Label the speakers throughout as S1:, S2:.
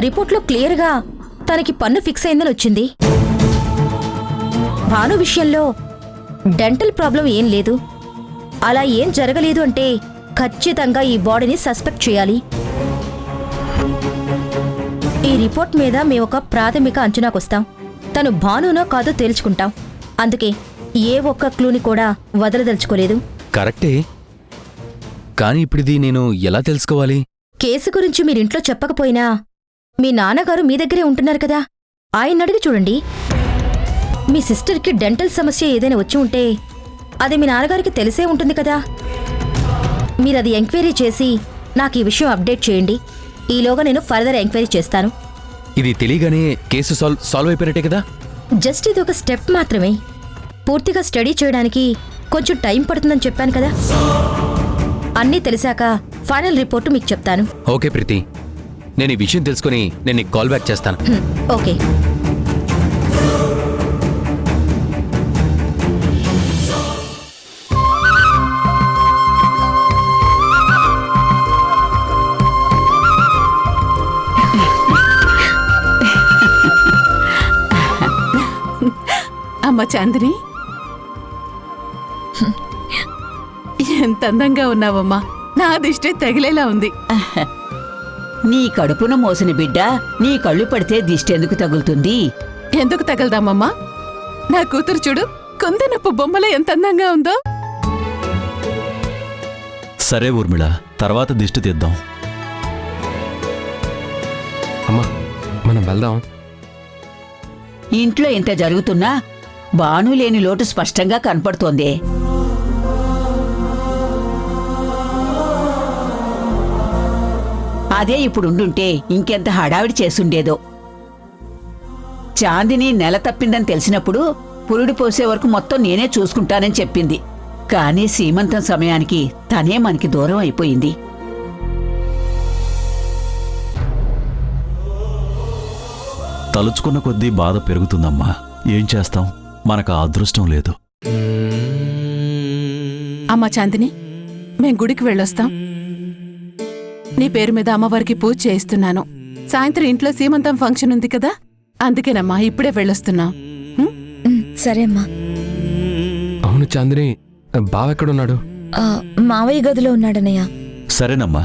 S1: రిపోర్ట్లో క్లియర్గా తనకి పన్ను ఫిక్స్ అయిందని వచ్చింది. భాను విషయంలో డెంటల్ ప్రాబ్లం ఏం లేదు. అలా ఏం జరగలేదు అంటే ఖచ్చితంగా ఈ బాడీని సస్పెక్ట్ చేయాలి. ఈ రిపోర్ట్ మీద మేమొక ప్రాథమిక అంచనాకొస్తాం. తను భానునో కాదో తేల్చుకుంటాం. అందుకే ఏ ఒక్క క్లూని కూడా వదలదలుచుకోలేదు.
S2: కరెక్టే, కానీ ఇప్పుడిది నేను ఎలా తెలుసుకోవాలి?
S1: కేసు గురించి మీరింట్లో చెప్పకపోయినా మీ నాన్నగారు మీ దగ్గరే ఉంటున్నారు కదా, ఆయన అడిగి చూడండి. మీ సిస్టర్కి డెంటల్ సమస్య ఏదైనా వచ్చి ఉంటే అది మీ నాన్నగారికి తెలిసే ఉంటుంది కదా. మీరది ఎంక్వైరీ చేసి నాకు ఈ విషయం అప్డేట్ చేయండి. ఈలోగా నేను ఫర్దర్ ఎంక్వైరీ చేస్తాను.
S2: ఇది తెలియగానే కేసు సాల్వ్ అయిపోయినట్టే కదా?
S1: జస్ట్ ఇది ఒక స్టెప్ మాత్రమే. పూర్తిగా స్టడీ చేయడానికి కొంచెం టైం పడుతుందని చెప్పాను కదా. అన్నీ తెలిసాక ఫైనల్ రిపోర్టు మీకు చెప్తాను.
S2: ఓకే ప్రీతి, నేను ఈ విషయం తెలుసుకుని నేను నీకు కాల్ బ్యాక్ చేస్తాను.
S1: ఓకే.
S3: అమ్మ చాందిని, ఎంత అందంగా ఉన్నావమ్మా. నా దిష్టి తగిలేలా ఉంది.
S4: నీ కడుపున మోసిన బిడ్డ నీ కళ్ళు పడితే దిష్టెందుకు తగులుతుంది?
S3: ఎందుకు తగలదామమ్మా? నా కూతురు చూడు, కుందనప్పు బొమ్మలో ఎంత అందంగా ఉందో.
S5: సరే ఊర్మిళ, తర్వాత దిష్టి తీద్దాం.
S6: అమ్మా, మనం వెళ్దాం.
S4: ఇంట్లో ఇంత జరుగుతున్నా బాను లేని లోటు స్పష్టంగా కనపడుతోంది. అదే ఇప్పుడుండుంటే ఇంకెంత హడావిడి చేసుండేదో. చాందిని నెల తప్పిందని తెలిసినప్పుడు పురుడు పోసే వరకు మొత్తం నేనే చూసుకుంటానని చెప్పింది. కానీ సీమంతం సమయానికి తనే మనకి దూరం అయిపోయింది.
S5: తలుచుకున్న కొద్దీ బాధ పెరుగుతుందమ్మా. ఏం చేస్తాం, మనకు ఆ అదృష్టం లేదు.
S3: అమ్మా చాందిని, మేం గుడికి వెళ్ళొస్తాం. నీ పేరు మీద అమ్మవారికి పూజ చేయిస్తున్నాను. సాయంత్రం ఇంట్లో సీమంతం ఫంక్షన్ ఉంది కదా, అందుకేనమ్మా ఇప్పుడే వెళ్ళొస్తున్నాం.
S1: సరే అమ్మా.
S6: అవును చాందిని, బావెక్కడున్నాడు?
S1: మావయ్య గదిలో ఉన్నాడనయ్య.
S5: సరేనమ్మా,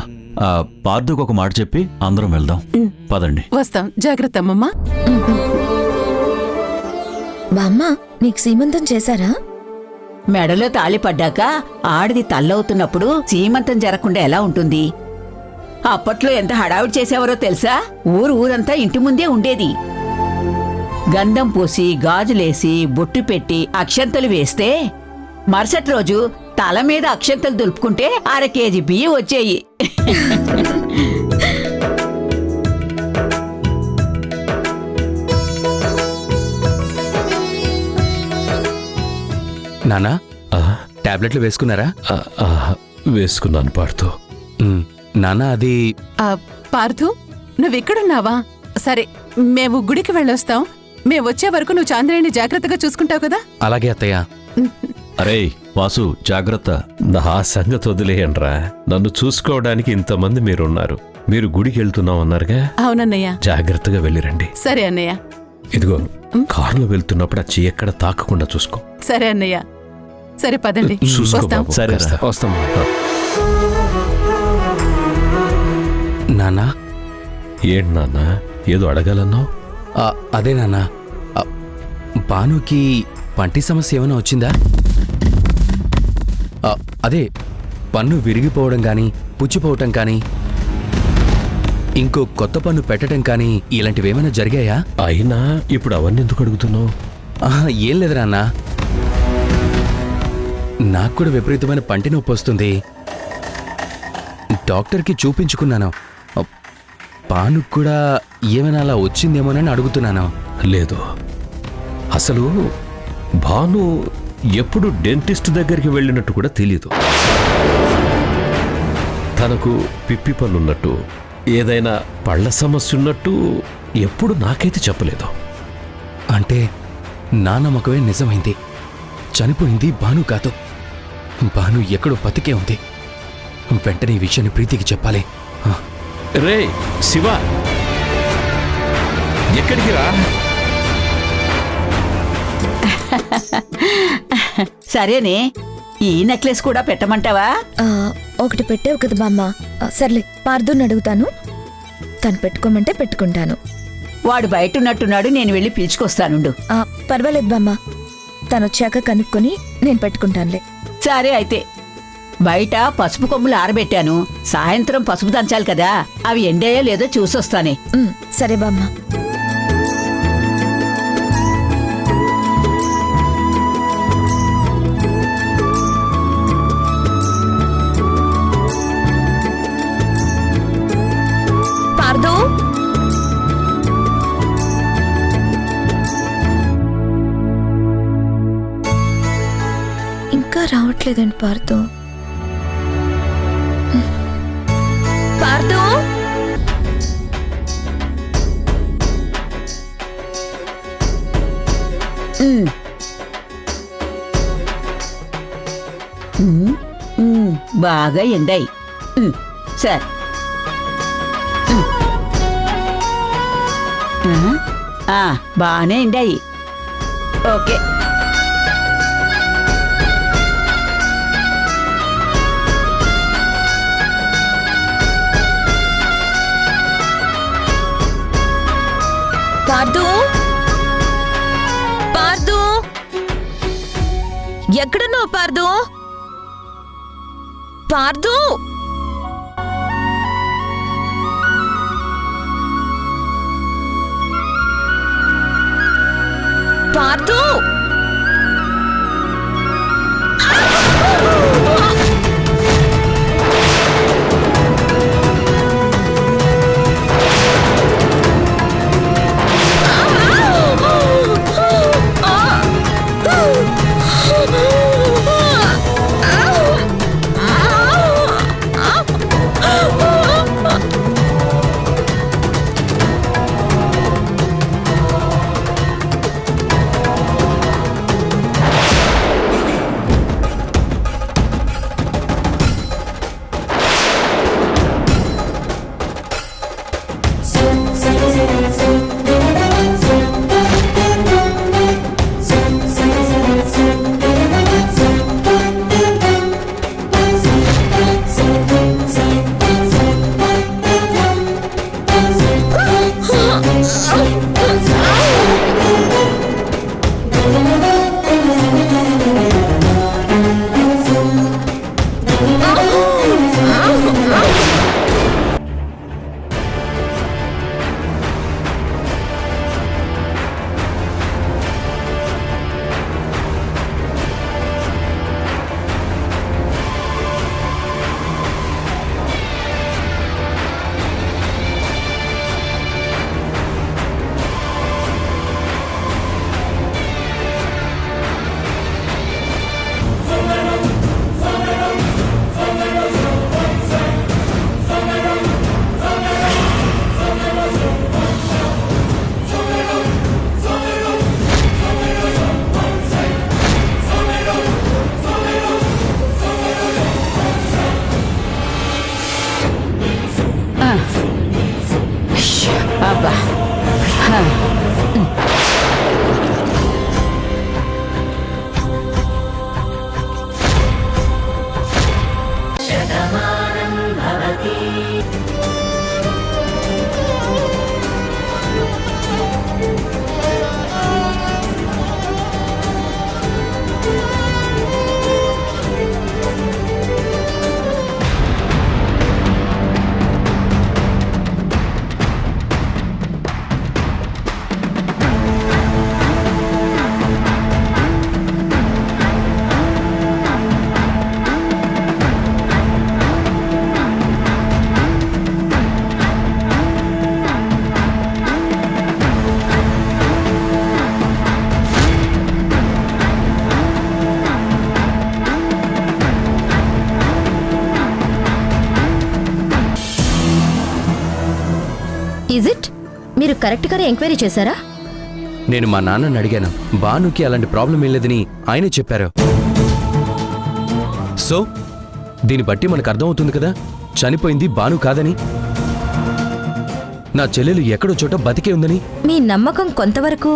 S5: పార్థుకు ఒక మాట చెప్పి అందరం వెళ్దాం. పదండి.
S3: వస్తాం. జాగ్రత్త అమ్మమ్మా.
S1: బామ్మ, నీకు సీమంతం చేశారా?
S4: మెడలో తాళి పడ్డాక ఆడిది తల్లవుతున్నప్పుడు సీమంతం జరగకుండా ఎలా ఉంటుంది? అప్పట్లో ఎంత హడావిడి చేసేవారో తెలుసా? ఊరంతా ఇంటి ముందే ఉండేది. గంధం పూసి, గాజులేసి, బొట్టు పెట్టి, అక్షంతలు వేస్తే మరుసటి రోజు తల మీద అక్షంతలు దులుపుకుంటే 1/2 కేజీ బియ్యం వచ్చేయి.
S2: నానా, టాబ్లెట్లు వేసుకున్నారా?
S6: వేసుకున్నాను పార్థు.
S2: నానా, అది
S3: పార్థు, నువ్వెక్కడున్నావా? సరే, మేము గుడికి వెళ్ళొస్తాం. మేము వచ్చే వరకు నువ్వు చాంద్రాయణి జాగ్రత్తగా చూసుకుంటావు కదా?
S2: అలాగే అత్తయ్య.
S5: అరే వాసు, జాగ్రత్త.
S6: నా సంగతి వదిలేయండ్రా. నన్ను చూసుకోవడానికి ఇంతమంది మీరున్నారు. మీరు గుడికి వెళ్తున్నామన్నారుగా?
S3: అవునన్నయ్య.
S6: జాగ్రత్తగా వెళ్ళిరండి.
S3: సరే అన్నయ్య.
S6: ఇదిగో, కారులో వెళ్తున్నప్పుడు ఆ చెయ్యి ఎక్కడ తాకకుండా చూసుకో.
S3: సరే అన్నయ్య. సరే పదండి. వస్తాం.
S5: సరే,
S6: వస్తాం.
S2: నానా.
S6: ఏంటి నాన్న, ఏదో అడగాలన్నావు?
S2: అదే నాన్న, భానుకి పంటి సమస్య ఏమైనా వచ్చిందా? అదే పన్ను విరిగిపోవడం కానీ, పుచ్చిపోవటం కానీ, ఇంకో కొత్త పన్ను పెట్టడం కానీ ఇలాంటివేమైనా జరిగాయా?
S6: అయినా ఇప్పుడు అవన్నీ ఎందుకు అడుగుతున్నావు?
S2: ఏం లేదు నాన్న, నాకు కూడా విపరీతమైన పంటి నొప్పి వస్తుంది. డాక్టర్కి చూపించుకున్నాను. భానుకు కూడా ఏమైనా అలా వచ్చిందేమోనని అడుగుతున్నాను.
S6: లేదు, అసలు భాను ఎప్పుడు డెంటిస్ట్ దగ్గరికి వెళ్ళినట్టు కూడా తెలీదు. తనకు పిప్పి పళ్ళున్నట్టు, ఏదైనా పళ్ళ సమస్య ఉన్నట్టు ఎప్పుడు నాకైతే చెప్పలేదు.
S2: అంటే నా నమ్మకమే నిజమైంది. చనిపోయింది భాను కాదు, భాను ఎక్కడో బతికే ఉంది. వెంటనే ఈ విషయాన్ని ప్రీతికి చెప్పాలి.
S6: రే శివ, ఎక్కడికి రా?
S4: సరేనే, ఈ నెక్లెస్ కూడా పెట్టమంటావా?
S1: ఒకటి పెట్టావు కదా బామ్మ. సర్లే, పార్దుని అడుగుతాను. తను పెట్టుకోమంటే పెట్టుకుంటాను.
S4: వాడు బయట ఉన్నట్టున్నాడు, నేను వెళ్ళి పిలుచుకొస్తానుండు.
S1: పర్వాలేదు బామ్మ, తను వచ్చాక కనుక్కొని నేను పెట్టుకుంటానులే.
S4: సరే అయితే. బయట పసుపు కొమ్ములు ఆరబెట్టాను, సాయంత్రం పసుపు దంచాలి కదా, అవి ఎండాయో లేదో చూసొస్తానే.
S1: సరే బామ్మ. పార్దు, ఇంకా రావట్లేదండి పార్దు. పార్దు,
S4: బాగా ఎండాయి. సరే. బానే ఎండాయి. ఓకే.
S1: పార్దు, పార్దు, ఎక్కడున్నావు పార్దు? పార్దు, పార్దు,
S4: అబ్బా.
S1: Is it? మీరు కరెక్ట్గానే ఎంక్వైరీ చేశారా?
S2: నేను మా నాన్నని అడిగాను. భానుకి అలాంటి ప్రాబ్లం ఏం లేదని ఆయనే చెప్పారు. సో దీన్ని బట్టి మనకు అర్థమవుతుంది కదా చనిపోయింది భాను కాదని, నా చెల్లెలు ఎక్కడో చోట బతికే ఉందని.
S1: మీ నమ్మకం కొంతవరకు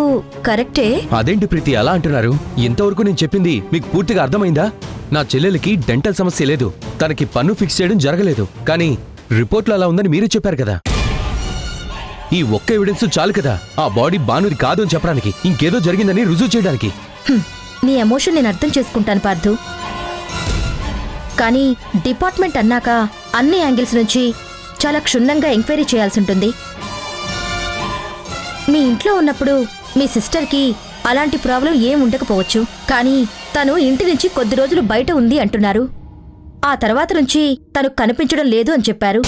S1: కరెక్టే.
S2: అదేంటి ప్రీతి అలా అంటున్నారు? ఇంతవరకు నేను చెప్పింది మీకు పూర్తిగా అర్థమైందా? నా చెల్లెలకి డెంటల్ సమస్య లేదు, తనకి పన్ను ఫిక్స్ చేయడం జరగలేదు, కానీ రిపోర్ట్లో అలా ఉందని మీరు చెప్పారు కదా. ఈ ఒక్క ఎవిడెన్స్ చాలు కదా ఆ బాడీ భానుది కాదు అని చెప్పడానికి, ఇంకేదో జరిగిందని రుజువు చేయడానికి.
S1: నీ ఎమోషన్ నేను అర్థం చేసుకుంటాను పార్థు, కానీ డిపార్ట్మెంట్ అన్నాక అన్ని యాంగిల్స్ నుంచి చాలా క్షుణ్ణంగా ఎంక్వైరీ చేయాల్సి ఉంటుంది. మీ ఇంట్లో ఉన్నప్పుడు మీ సిస్టర్కి అలాంటి ప్రాబ్లం ఏం ఉండకపోవచ్చు, కానీ తను ఇంటి నుంచి కొద్ది రోజులు బయట ఉంది అంటున్నారు. ఆ తర్వాత నుంచి తను కనిపించడం లేదు అని చెప్పారు.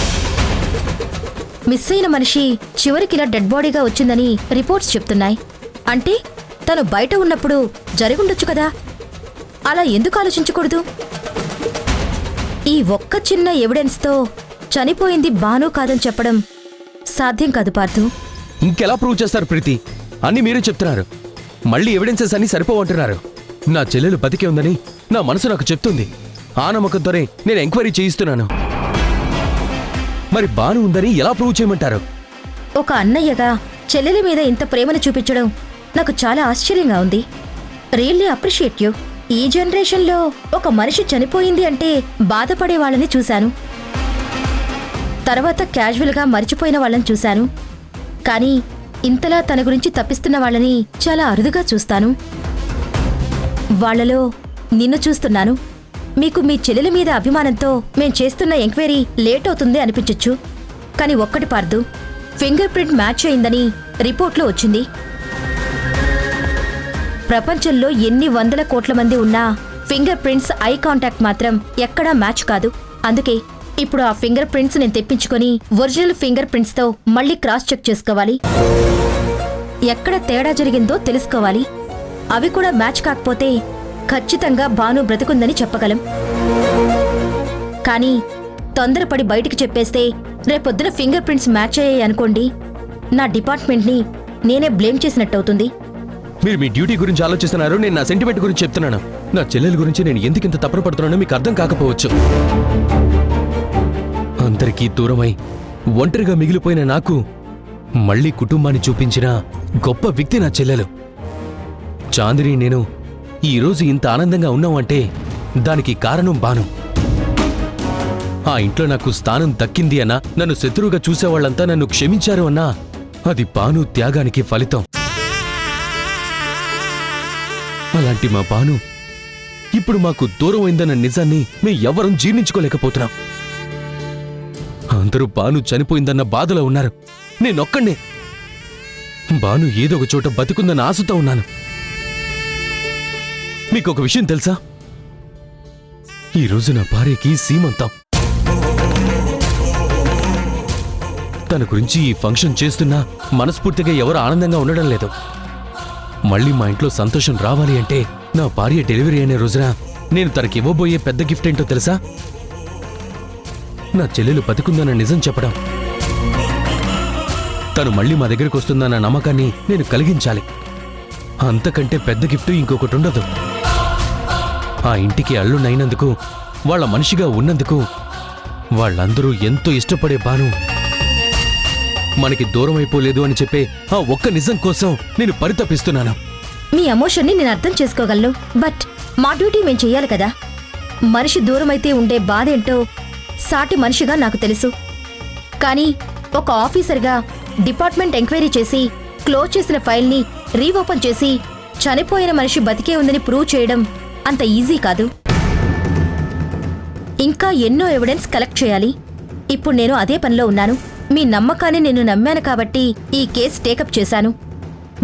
S1: మిస్ అయిన మనిషి చివరికిలా డెడ్ బాడీగా వచ్చిందని రిపోర్ట్స్ చెప్తున్నాయి. అంటే తను బయట ఉన్నప్పుడు జరిగుండొచ్చు కదా, అలా ఎందుకు ఆలోచించకూడదు? ఈ ఒక్క చిన్న ఎవిడెన్స్తో చనిపోయింది భాను కాదని చెప్పడం సాధ్యం కాదు పార్థు.
S2: ఇంకెలా ప్రూవ్ చేస్తారు ప్రీతి? అన్ని మీరే చెప్తున్నారు, మళ్ళీ ఎవిడెన్సెస్ అన్ని సరిపోవంటున్నారు. నా చెల్లెలు బతికే ఉందని నా మనసు నాకు చెప్తుంది. ఆ నమ్మకంతోనే నేను ఎంక్వైరీ చేయిస్తున్నాను. మరి భాను ఉందని ఎలా ప్రూవ్ చేయమంటారు?
S1: ఒక అన్నయ్యగా చెల్లెలి మీద ఇంత ప్రేమను చూపించడం నాకు చాలా ఆశ్చర్యంగా ఉంది. Really appreciate you. ఈ జనరేషన్లో ఒక మనిషి చనిపోయింది అంటే బాధపడే వాళ్ళని చూశాను, తర్వాత క్యాజువల్గా మర్చిపోయిన వాళ్ళని చూశాను, కానీ ఇంతలా తన గురించి తప్పిస్తున్న వాళ్ళని చాలా అరుదుగా చూస్తాను. వాళ్లలో నిన్ను చూస్తున్నాను. మీకు మీ చెల్లెల మీద అభిమానంతో మేం చేస్తున్న ఎంక్వైరీ లేట్ అవుతుంది అనిపించొచ్చు, కానీ ఒక్కటి పార్దు, ఫింగర్ ప్రింట్ మ్యాచ్ అయిందని రిపోర్ట్లో వచ్చింది. ప్రపంచంలో ఎన్ని వందల కోట్ల మంది ఉన్నా ఫింగర్ ప్రింట్స్ ఐ కాంటాక్ట్ మాత్రం ఎక్కడా మ్యాచ్ కాదు. అందుకే ఇప్పుడు ఆ ఫింగర్ ప్రింట్స్ నేను తెప్పించుకొని ఒరిజినల్ ఫింగర్ ప్రింట్స్తో మళ్ళీ క్రాస్ చెక్ చేసుకోవాలి. ఎక్కడ తేడా జరిగిందో తెలుసుకోవాలి. అవి కూడా మ్యాచ్ కాకపోతే ఖచ్చితంగా భాను బ్రతుకుందని చెప్పగలం. కానీ తొందరపడి బయటికి చెప్పేస్తే రేపొద్దున ఫింగర్ ప్రింట్స్ మ్యాచ్ అయ్యాయి అనుకోండి, నా డిపార్ట్మెంట్ని నేనే బ్లేమ్ చేసినట్టవుతుంది.
S2: మీరు మీ డ్యూటీ గురించి ఆలోచిస్తున్నారు, నేను నా సెంటిమెంట్ గురించి చెప్తున్నాను. నా చెల్లెల గురించి నేను ఎందుకింత తప్పులు పడుతున్నానో మీకు అర్థం కాకపోవచ్చు. అందరికీ దూరమై ఒంటరిగా మిగిలిపోయిన నాకు మళ్లీ కుటుంబాన్ని చూపించిన గొప్ప వ్యక్తి నా చెల్లెలు. చాందిని నేను ఈరోజు ఇంత ఆనందంగా ఉన్నామంటే దానికి కారణం భాను. ఆ ఇంట్లో నాకు స్థానం దక్కింది అన్నా, నన్ను శత్రువుగా చూసేవాళ్లంతా నన్ను క్షమించారు అన్నా, అది భాను త్యాగానికి ఫలితం. అలాంటి మా భాను ఇప్పుడు మాకు దూరం అయిందన్న నిజాన్ని మేం ఎవ్వరం జీర్ణించుకోలేకపోతున్నాం. అందరూ భాను చనిపోయిందన్న బాధలో ఉన్నారు. నేనొక్కడే భాను ఏదో ఒక చోట బతికుందన్న ఆశతో ఉన్నాను. మీకొక విషయం తెలుసా? ఈరోజు నా భార్యకి సీమంతం. తన గురించి ఈ ఫంక్షన్ చేస్తున్నా మనస్ఫూర్తిగా ఎవరు ఆనందంగా ఉండడం లేదు. మళ్ళీ మా ఇంట్లో సంతోషం రావాలి అంటే నా భార్య డెలివరీ అయిన రోజున నేను తనకివ్వబోయే పెద్ద గిఫ్ట్ ఏంటో తెలుసా? నా చెల్లెలు బతికుందన్న నిజం చెప్పడం. తను మళ్ళీ మా దగ్గరికి వస్తుందన్న నమ్మకాన్ని నేను కలిగించాలి. అంతకంటే పెద్ద గిఫ్ట్ ఇంకొకటి ఉండదు. ఆ ఇంటికి అల్లునైనందుకు, వాళ్ళ మనిషిగా ఉన్నందుకు, వాళ్ళందరూ ఎంతో ఇష్టపడే భాను మనకి దూరం అయిపోలేదు అని చెప్పే ఆ ఒక్క నిజం కోసం నేను పరితపిస్తున్నాను.
S1: మీ ఎమోషన్ని నేను అర్థం చేసుకోగలను, బట్ మా డ్యూటీ మేం చెయ్యాలి కదా. మనిషి దూరమైతే ఉండే బాధేంటో సాటి మనిషిగా నాకు తెలుసు, కానీ ఒక ఆఫీసర్గా డిపార్ట్మెంట్ ఎంక్వైరీ చేసి క్లోజ్ చేసిన ఫైల్ని రీఓపెన్ చేసి చనిపోయిన మనిషి బతికే ఉందని ప్రూవ్ చేయడం అంత ఈజీ కాదు. ఇంకా ఎన్నో ఎవిడెన్స్ కలెక్ట్ చేయాలి. ఇప్పుడు నేను అదే పనిలో ఉన్నాను. మీ నమ్మకాన్ని నేను నమ్మాను కాబట్టి ఈ కేసు టేకప్ చేశాను,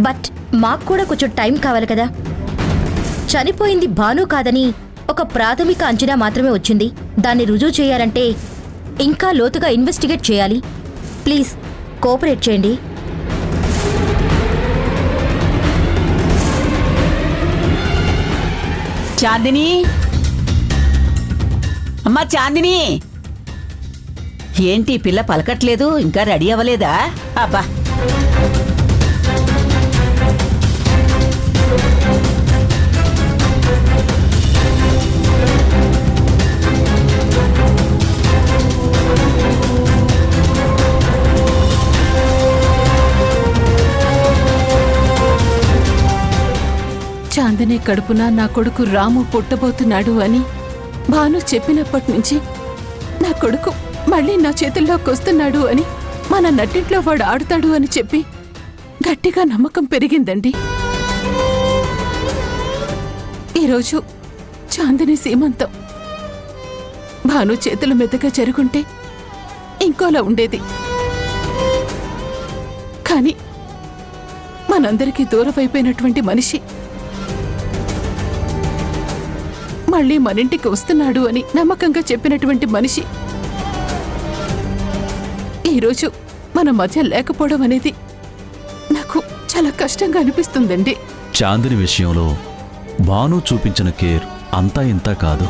S1: బట్ మాకు కూడా కొంచెం టైం కావాలి కదా. చనిపోయింది భాను కాదని ఒక ప్రాథమిక అంచనా మాత్రమే వచ్చింది. దాన్ని రుజువు చేయాలంటే ఇంకా లోతుగా ఇన్వెస్టిగేట్ చేయాలి. ప్లీజ్ కోఆపరేట్ చేయండి.
S4: చాందిని, అమ్మా చాందిని, ఏంటి పిల్ల పలకట్లేదు? ఇంకా రెడీ అవ్వలేదా? అబ్బా,
S3: చాందిని కడుపున నా కొడుకు రాము పుట్టబోతున్నాడు అని భాను చెప్పినప్పటి నుంచి నా కొడుకు మళ్ళీ నా చేతుల్లోకి వస్తున్నాడు అని మన నట్టింట్లో వాడు ఆడుతాడు అని చెప్పి గట్టిగా నమ్మకం పెరిగిందండి. ఈరోజు చాందిని సీమంతం భాను చేతుల మీదుగా జరుగుంటే ఇంకోలా ఉండేది. కానీ మనందరికీ దూరమైపోయినటువంటి మనిషి మళ్ళీ మనింటికి వస్తున్నాడు అని నమ్మకంగా చెప్పినటువంటి మనిషి ఈరోజు మన మధ్య లేకపోవడం అనేది నాకు చాలా కష్టంగా అనిపిస్తుందండి.
S5: చాందిని విషయంలో భాను చూపించిన కేర్ అంతా ఇంతా కాదు.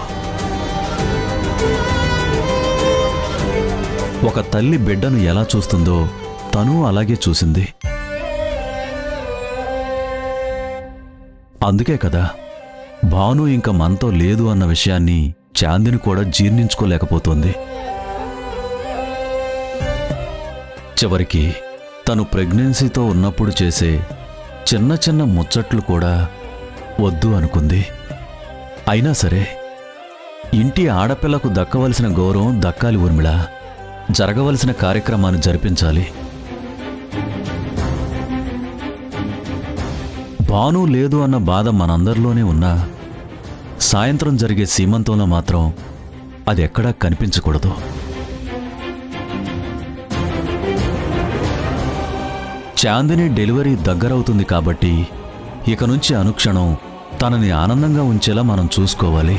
S5: ఒక తల్లి బిడ్డను ఎలా చూస్తుందో తను అలాగే చూసింది. అందుకే కదా భాను ఇంక మనతో లేదు అన్న విషయాన్ని చాందిని కూడా జీర్ణించుకోలేకపోతోంది. చివరికి తను ప్రెగ్నెన్సీతో ఉన్నప్పుడు చేసే చిన్న చిన్న ముచ్చట్లు కూడా వద్దు అనుకుంది. అయినా సరే ఇంటి ఆడపిల్లకు దక్కవలసిన గౌరవం దక్కాలి ఊర్మిళ. జరగవలసిన కార్యక్రమాన్ని జరిపించాలి. భాను లేదు అన్న బాధ మనందరిలోనే ఉన్నా సాయంత్రం జరిగే సీమంతంలో మాత్రం అది ఎక్కడా కనిపించకూడదు. చాందిని డెలివరీ దగ్గరవుతుంది కాబట్టి ఇక నుంచి అనుక్షణం తనని ఆనందంగా ఉంచేలా మనం చూసుకోవాలి.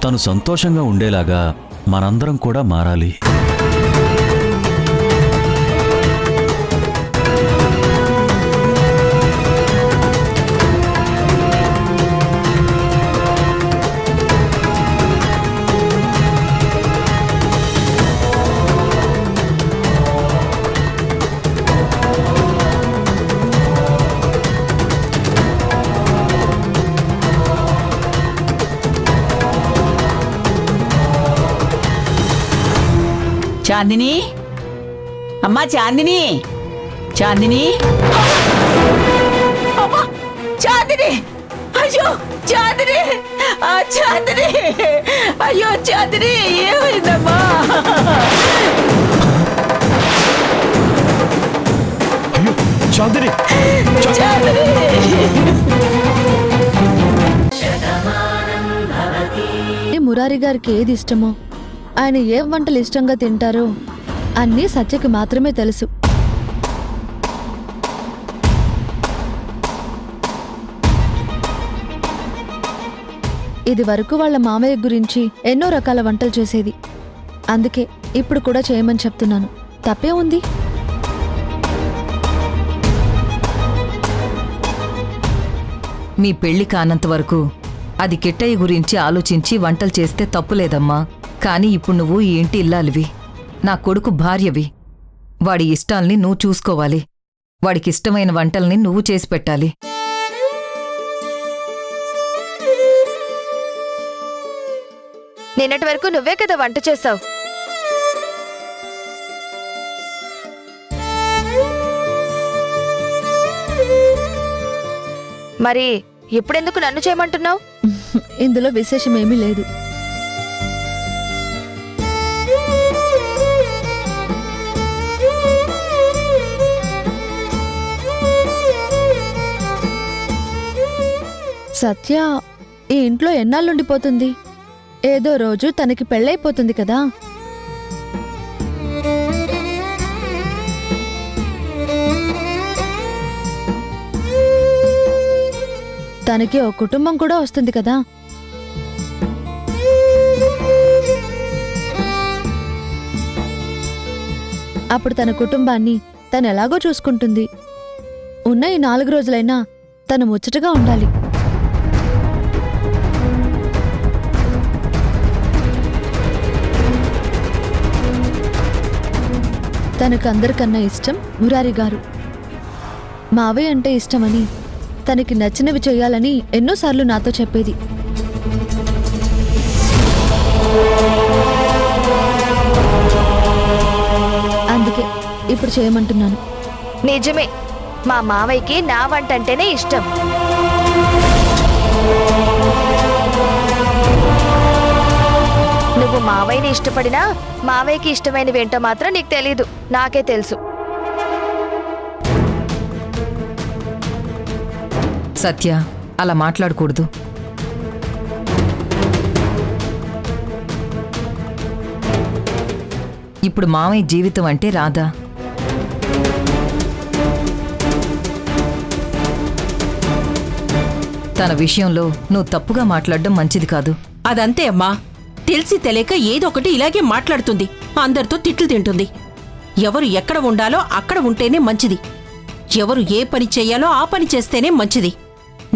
S5: తను సంతోషంగా ఉండేలాగా మనందరం కూడా మారాలి.
S4: చాందిని, అమ్మా చాందిని, చాందిని, అమ్మా చాందిని, అయ్యో చాందిని, చాందిని, అయ్యో చాందిని, ఏమైందమ్మా?
S6: చాందిని,
S4: చాందిని.
S7: మురారి గారికి ఏది ఇష్టమో, ఆయన ఏ వంటలు ఇష్టంగా తింటారో అన్నీ సత్యకి మాత్రమే తెలుసు. ఇది వరకు వాళ్ళ మామయ్య గురించి ఎన్నో రకాల వంటలు చేసేది. అందుకే ఇప్పుడు కూడా చేయమని చెప్తున్నాను. తప్పే ఉంది?
S8: మీ పెళ్లి కానంత వరకు అది కిట్టయ్య గురించి ఆలోచించి వంటలు చేస్తే తప్పులేదమ్మా. కానీ ఇప్పుడు నువ్వు ఈ ఇంటి ఇల్లాలివి, నా కొడుకు భార్యవి. వాడి ఇష్టాల్ని నువ్వు చూసుకోవాలి. వాడికిష్టమైన వంటల్ని నువ్వు చేసి పెట్టాలి.
S7: నిన్నటి వరకు నువ్వే కదా వంట చేసావు. మరి ఇప్పుడెందుకు నన్ను చేయమంటున్నావు? ఇందులో విశేషం ఏమీ లేదు. సత్య ఈ ఇంట్లో ఎన్నాళ్ళుండిపోతుంది? ఏదో రోజు తనకి పెళ్ళైపోతుంది కదా. తనకి ఓ కుటుంబం కూడా వస్తుంది కదా. అప్పుడు తన కుటుంబాన్ని తను ఎలాగో చూసుకుంటుంది. ఉన్న ఈ 4 రోజులైనా తను ముచ్చటగా ఉండాలి. తనకు అందరికన్నా ఇష్టం మురారి గారు. మావయ్య అంటే ఇష్టమని, తనకి నచ్చినవి చేయాలని ఎన్నోసార్లు నాతో చెప్పేది. అందుకే ఇప్పుడు చేయమంటున్నాను.
S9: నిజమే, మా మావయ్యకి నా వంట అంటేనే ఇష్టం. నువ్వు మావయ్యని ఇష్టపడినా మావయ్యకి ఇష్టమైనవేంటో మాత్రం నీకు తెలీదు, నాకే తెలుసు.
S8: సత్య, అలా మాట్లాడకూడదు. ఇప్పుడు మామయ్య జీవితం అంటే రాధా. తన విషయంలో నువ్వు తప్పుగా మాట్లాడడం మంచిది కాదు.
S10: అదంతే అమ్మా, తెలిసి తెలియక ఏదొకటి ఇలాగే మాట్లాడుతుంది, అందరితో తిట్లు తింటుంది. ఎవరు ఎక్కడ ఉండాలో అక్కడ ఉంటేనే మంచిది, ఎవరు ఏ పని చెయ్యాలో ఆ పని చేస్తేనే మంచిది.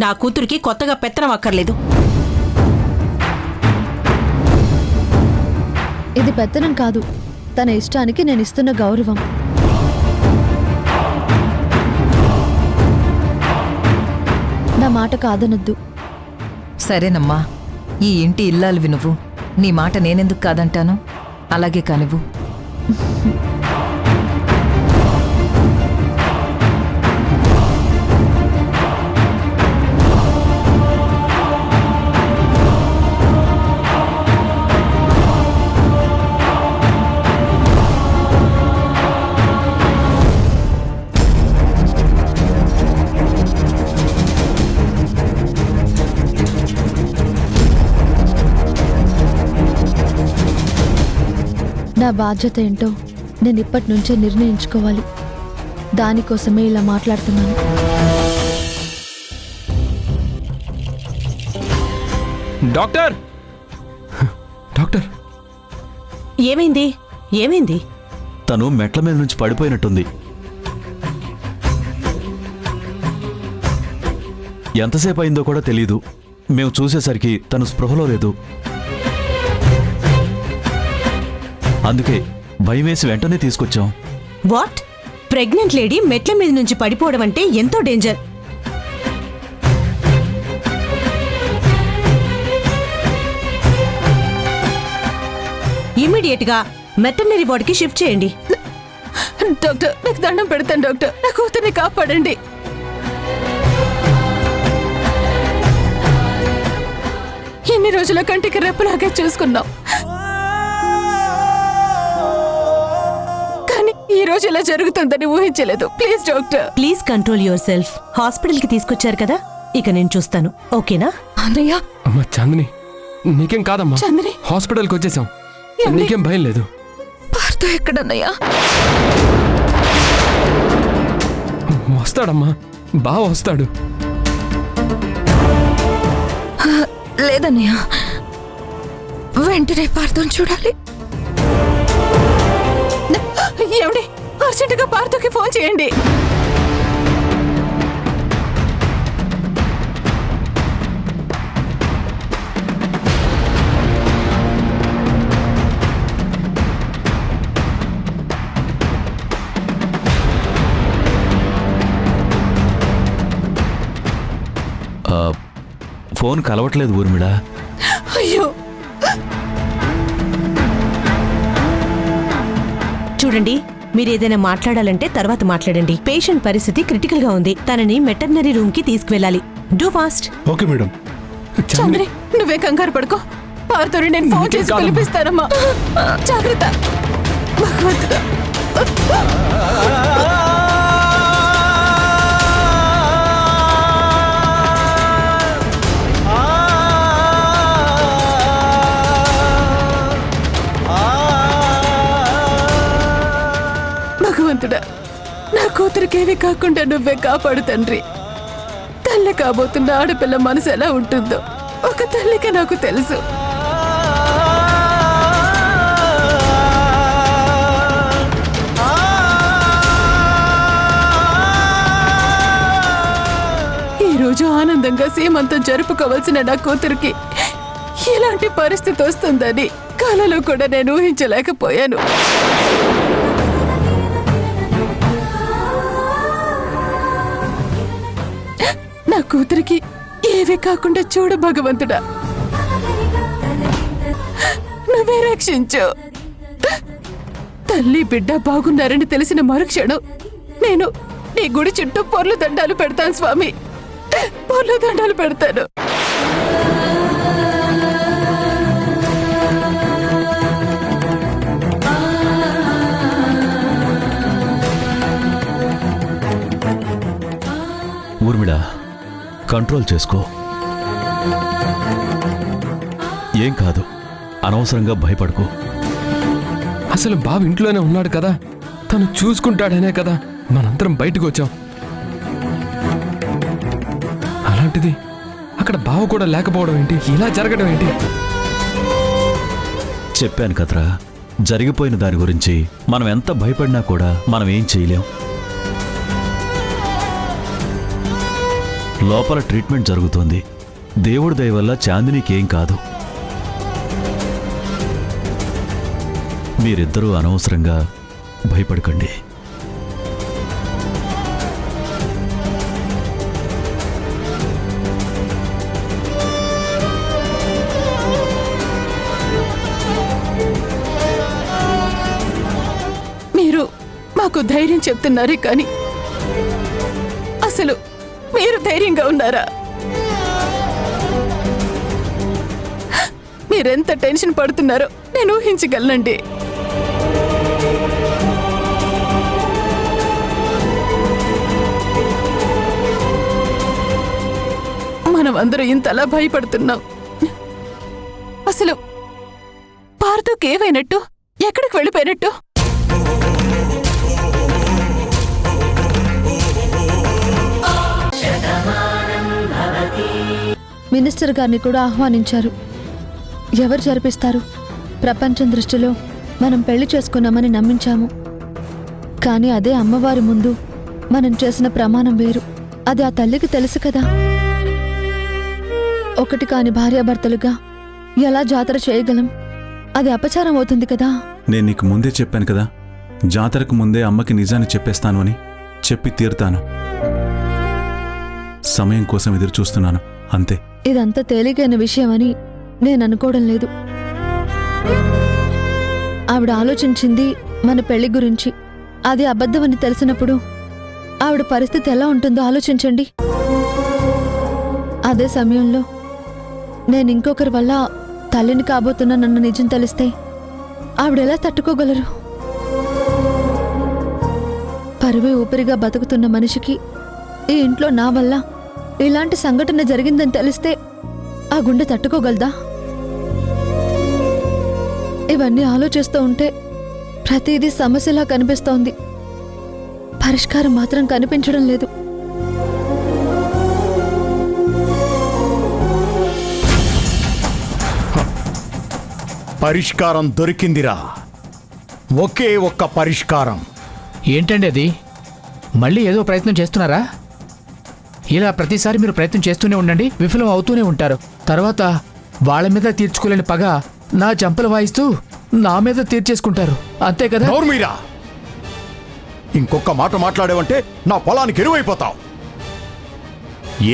S10: నా కూతురికి కొత్తగా పెత్తనం అక్కర్లేదు.
S7: ఇది పెత్తనం కాదు, తన ఇష్టానికి నేను ఇస్తున్న గౌరవం. నా మాట కాదనొద్దు.
S8: సరేనమ్మా, ఈ ఇంటి ఇల్లాలివి నువ్వు. నీ మాట నేనెందుకు కాదంటాను? అలాగే కానివ్వు.
S7: నా బాధ్యత ఏంటో నేను ఇప్పటి నుంచే నిర్ణయించుకోవాలి. దానికోసమే ఇలా మాట్లాడుతున్నాను.
S2: డాక్టర్, డాక్టర్,
S10: ఏమైంది? ఏమైంది?
S5: తను మెట్ల మీద నుంచి పడిపోయినట్టుంది. ఎంతసేపు అయిందో కూడా తెలీదు. మేము చూసేసరికి తను స్పృహలో లేదు. అందుకే భయమేసి వెంటనే తీసుకొచ్చాం.
S10: వాట్? ప్రెగ్నెంట్ లేడీ మెట్ల మీద నుంచి పడిపోవడం అంటే ఎంతో డేంజర్. ఇమ్మీడియట్ గా మెటర్నరీ వార్డుకి షిఫ్ట్ చేయండి.
S3: డాక్టర్, నాకు దండం పెడతాను డాక్టర్, నా కూతుర్ని కాపాడండి. ఎన్ని రోజుల కంటికి రెప్పలాగా చూసుకున్నాం, కానీ ఈ రోజు ఇలా జరుగుతుందని ఊహించలేదు. Please doctor,
S10: please control your self. Hospital కి తీసుకొచ్చారు కదా, ఇక నేను చూస్తాను, ఓకేనా?
S3: అన్నయ్య.
S11: అమ్మా చాందిని, నీకేం కాదమ్మా.
S3: చంద్రి,
S11: హాస్పిటల్కి వచ్చేసాం, నీకేం భయం లేదు.
S3: పార్థ ఎక్కడన్నయ్యా?
S11: వస్తాడమ్మా, బాగా వస్తాడు.
S3: లేదన్నయ్య, వెంటనే పార్థం చూడాలి. ఏమండి, అర్జెంటుగా పార్థకి ఫోన్ చేయండి.
S5: ఫోన్ కలవట్లేదు ఊర్మిళ.
S3: అయ్యో,
S10: చూడండి, మీరు ఏదైనా మాట్లాడాలంటే తర్వాత మాట్లాడండి. పేషెంట్ పరిస్థితి క్రిటికల్ గా ఉంది, తనని మెటర్నరీ రూమ్ కి తీసుకువెళ్ళాలి. Do fast.
S11: Okay madam.
S3: Chandri, నువ్వే కంగారు పడుకో. పార్థని నేను ఫోన్ చేసి పిలిపిస్తానమ్మా. జాగ్రత్త. భగవంతుడా. భగవంతుడా, నా కూతురికేవి కాకుండా నువ్వే కాపాడు తండ్రి. తల్లి కాబోతున్న ఆడపిల్ల మనసు ఎలా ఉంటుందో ఒక తల్లికి నాకు తెలుసు. ఈరోజు ఆనందంగా సీమంతం జరుపుకోవాల్సిన నా కూతురికి ఇలాంటి పరిస్థితి వస్తుందని కలలో కూడా నేను ఊహించలేకపోయాను. నా కూతురికి ఏవే కాకుండా చూడు భగవంతుడా, నువ్వే రక్షించు. తల్లి బిడ్డ బాగున్నారని తెలిసిన మరుక్షణం నేను నీ గుడి చుట్టూ పొర్లు దండాలు పెడతాను స్వామి, పొర్లు దండాలు పెడతాను.
S5: ఊర్మిళ, కంట్రోల్ చేసుకో. ఏం కాదు, అనవసరంగా భయపడుకో.
S11: అసలు బావ ఇంట్లోనే ఉన్నాడు కదా, తను చూసుకుంటాడనే కదా మనందరం బయటకు వచ్చాం. అలాంటిది అక్కడ బావ కూడా లేకపోవడం ఏంటి, ఇలా జరగడం ఏంటి?
S5: చెప్పాను కదరా, జరిగిపోయిన దాని గురించి మనం ఎంత భయపడినా కూడా మనం ఏం చేయలేం. లోపల ట్రీట్మెంట్ జరుగుతోంది. దేవుడి దయ వల్ల చాందినీకేం కాదు. మీరిద్దరూ అనవసరంగా భయపడకండి.
S3: మీరు మాకు ధైర్యం చెప్తున్నారే కానీ అసలు మీరు ధైర్యంగా ఉన్నారా? మీరెంత టెన్షన్ పడుతున్నారో నేను ఊహించగలనండి. మనం అందరూ ఇంతలా భయపడుతున్నాం. అసలు పార్థుకి ఏమైనట్టు, ఎక్కడికి వెళ్ళిపోయినట్టు?
S7: మినిస్టర్ గారిని కూడా ఆహ్వానించారు. ఎవరు జరిపిస్తారు? ప్రపంచం దృష్టిలో మనం పెళ్లి చేసుకున్నామని నమ్మించాము. కానీ అదే అమ్మవారి ముందు మనం చేసిన ప్రమాణం వేరు. అది ఆ తల్లికి తెలుసు కదా. ఒకటి కాని భార్యాభర్తలుగా ఎలా జాతర చేయగలం? అది అపచారం అవుతుంది కదా.
S12: నేను నీకు ముందే చెప్పాను కదా, జాతరకు ముందే అమ్మకి నిజాన్ని చెప్పేస్తాను అని. చెప్పి తీరుతాను. సమయం కోసం ఎదురు చూస్తున్నాను, అంతే.
S7: ఇదంతా తేలికైన విషయమని నేను అనుకోవడం లేదు. ఆవిడ ఆలోచించింది మన పెళ్లి గురించి. అది అబద్ధమని తెలిసినప్పుడు ఆవిడ పరిస్థితి ఎలా ఉంటుందో ఆలోచించండి. అదే సమయంలో నేను ఇంకొకరి వల్ల తల్లిని కాబోతున్నా నన్ను నిజం తెలిస్తే ఆవిడెలా తట్టుకోగలరు? పరువే ఊపిరిగా బతుకుతున్న మనిషికి ఈ ఇంట్లో నా వల్ల ఇలాంటి సంఘటన జరిగిందని తెలిస్తే ఆ గుండె తట్టుకోగలదా? ఇవన్నీ ఆలోచిస్తూ ఉంటే ప్రతిదీ సమస్యలా కనిపిస్తోంది. పరిష్కారం మాత్రం కనిపించడం లేదు.
S13: పరిష్కారం దొరికిందిరా. ఒకే ఒక్క పరిష్కారం.
S14: ఏంటండి అది? మళ్ళీ ఏదో ప్రయత్నం చేస్తున్నారా? ఇలా ప్రతిసారి మీరు ప్రయత్నం చేస్తూనే ఉండండి, విఫలం అవుతూనే ఉంటారు. తర్వాత వాళ్ళ మీద తీర్చుకోలేని పగ నా చంపలు వాయిస్తూ నా మీద తీర్చేసుకుంటారు, అంతే కదా?
S13: నోర్మీరా, ఇంకొక మాట మాట్లాడేవంటే నా పొలానికి ఎరువైపోతావు.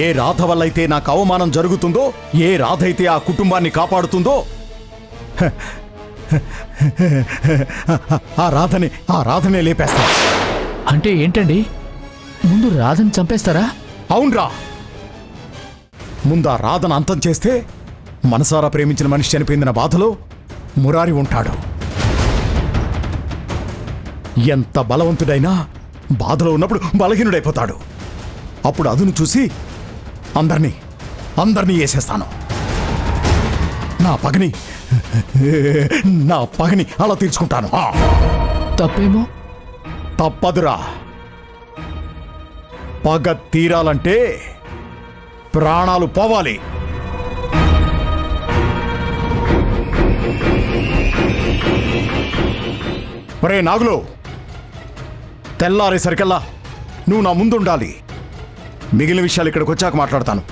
S13: ఏ రాధ వల్లైతే నాకు అవమానం జరుగుతుందో, ఏ రాధ అయితే ఆ కుటుంబాన్ని కాపాడుతుందో, ఆ రాధనే లేపేస్తా.
S14: అంటే ఏంటండి, ముందు రాధని చంపేస్తారా?
S13: అవునరా, ముందు ఆ రాధను అంతం చేస్తే మనసారా ప్రేమించిన మనిషి చనిపోయిందన్న బాధలో మురారి ఉంటాడు. ఎంత బలవంతుడైనా బాధలో ఉన్నప్పుడు బలహీనుడైపోతాడు. అప్పుడు అదును చూసి అందరినీ వేసేస్తాను. నా పగని అలా తీర్చుకుంటాను.
S14: తప్పేమో?
S13: తప్పదురా. పగ తీరాలంటే ప్రాణాలు పోవాలి. ఒరే నాగులు, తెల్లారేసరికల్లా నువ్వు నా ముందుండాలి. మిగిలిన విషయాలు ఇక్కడికి వచ్చాక మాట్లాడతాను.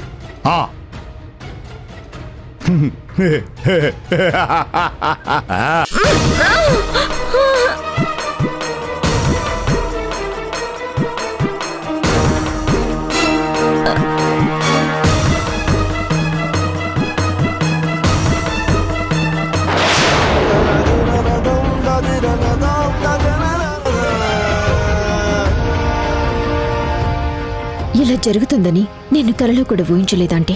S7: ఇలా జరుగుతుందని నేను కలలో కూడా ఊహించలేదంటే.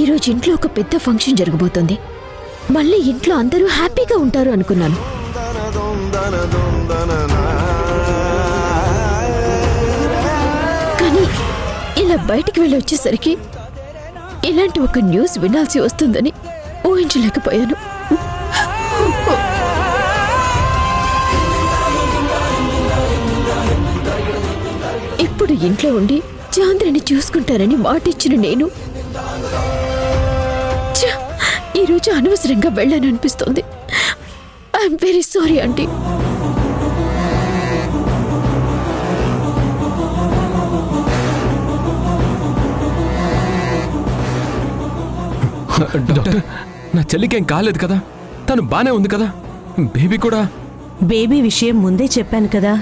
S7: ఈరోజు ఇంట్లో ఒక పెద్ద ఫంక్షన్ జరగబోతోంది. మళ్ళీ ఇంట్లో అందరూ హ్యాపీగా ఉంటారు అనుకున్నాను. కానీ ఇలా బయటికి వెళ్ళి వచ్చేసరికి ఇలాంటి ఒక న్యూస్ వినాల్సి వస్తుందని ఊహించలేకపోయాను. ఇప్పుడు ఇంట్లో ఉండి చాంద్రని చూసుకుంటానని మాటిచ్చిన నేను ఈరోజు అనవసరంగా వెళ్ళాననిపిస్తోంది. I'm very sorry aunty.
S11: Doctor, నా చెల్లికేం కాలేదు కదా? తను బానే ఉంది కదా? బేబీ కూడా?
S10: బేబీ విషయం ముందే చెప్పాను కదా,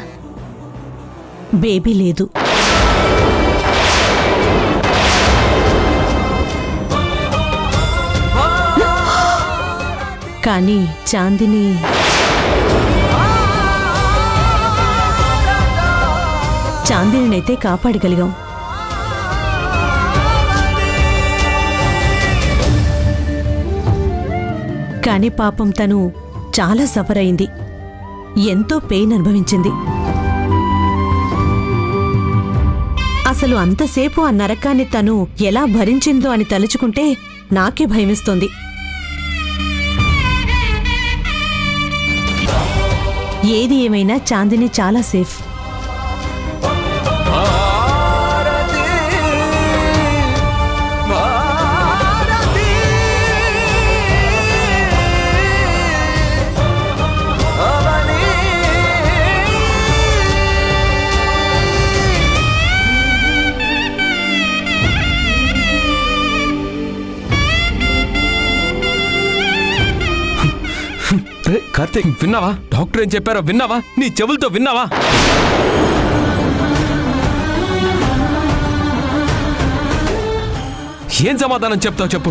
S10: బేబీ లేదు. కానీ చాందినినైతే కాపాడగలిగాం. కానీ పాపం తను చాలా సఫర్ అయింది, ఎంతో పెయిన్ అనుభవించింది. అసలు అంతసేపు ఆ నరకాన్ని తను ఎలా భరించిందో అని తలుచుకుంటే నాకే భయమేస్తోంది. ఏది ఏమైనా చాందిని చాలా సేఫ్.
S11: కార్తీక్, విన్నావా? డాక్టర్ ఏం చెప్పారో విన్నావా? నీ చెవులతో విన్నావా? ఏం సమాధానం చెప్తావు చెప్పు.